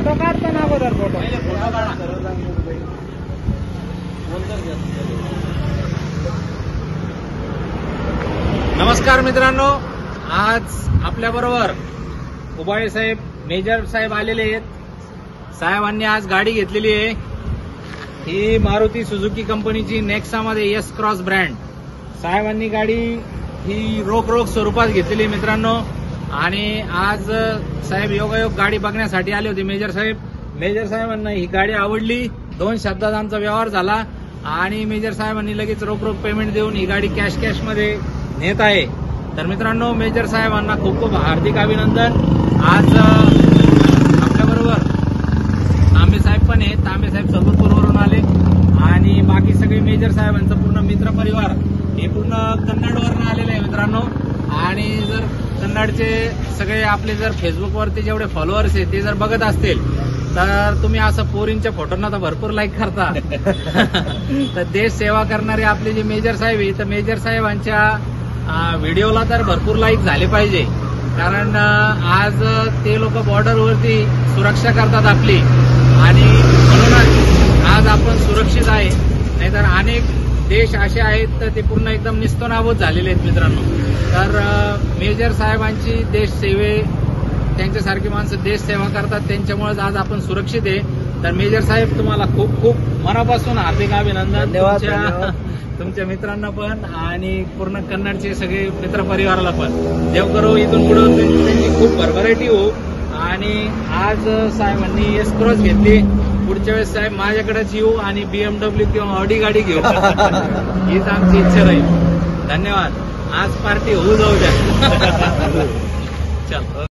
Photo काढतो ना अगोदर फोटो. नमस्कार मित्रांनो, आज आपल्या बरोबर उबाळे साहेब, मेजर साहेब आलेले आहेत. साहेबांनी आज गाडी घेतलेली आहे. ही मारुती सुझुकी कंपनीची नेक्सामध्ये एस क्रॉस ब्रँड. साहेबांनी गाडी ही रोख स्वरूपात घेतलेली मित्रांनो. आणि आज साहेब योगायोग गाडी बघण्यासाठी आले होते. मेजर साहेबांना ही गाडी आवडली. 2 शब्दात आमचा व्यवहार झाला आणि मेजर साहेबांनी लगेच रोख पेमेंट देऊन ही गाडी कॅश मध्ये नेत आहे. तर मित्रांनो, मेजर साहेबांना खूप खूप हार्दिक अभिनंदन. आज आपल्याबरोबर तांबे साहेब पण आहेत. तांबे साहेब सदरपूरवरून आले आणि बाकी सगळे मेजर साहेबांचा पूर्ण मित्र परिवार हे पूर्ण कन्नडवरून आलेले आहे मित्रांनो. आणि जर कन्नडचे सगळे आपले जर फेसबुकवरती जेवढे फॉलोअर्स आहेत ते जर बघत असतील तर तुम्ही असं पोरींच्या फोटोंना तर भरपूर लाईक करता. तर देश सेवा करणारे आपले जे मेजर साहेब आहे, तर मेजर साहेबांच्या व्हिडिओला तर भरपूर लाईक झाले पाहिजे. कारण आज ते लोक बॉर्डरवरती सुरक्षा करतात आपली आणि म्हणूनच आज आपण सुरक्षित आहे. नाहीतर अनेक देश असे आहेत तर ते पूर्ण एकदम निस्तनाबूत झालेले आहेत मित्रांनो. तर मेजर साहेबांची देश सेवे, त्यांच्यासारखी माणसं देश सेवा करतात, त्यांच्यामुळेच आज आपण सुरक्षित आहे. तर मेजर साहेब, तुम्हाला खूप खूप मनापासून हार्दिक अभिनंदन. तुमच्या मित्रांना पण आणि पूर्ण कन्नडचे सगळे मित्रपरिवाराला पण देव करो इथून पुढे त्यांची खूप भरभराटी हो. आणि आज साहेबांनी एस क्रॉस घेतली. पुढच्या वेळेस साहेब माझ्याकडेच येऊ आणि BMW किंवा ऑडी गाडी घेऊ हीच आमची इच्छा राहील. धन्यवाद. आज पार्टी होऊ जाऊ द्या. चल.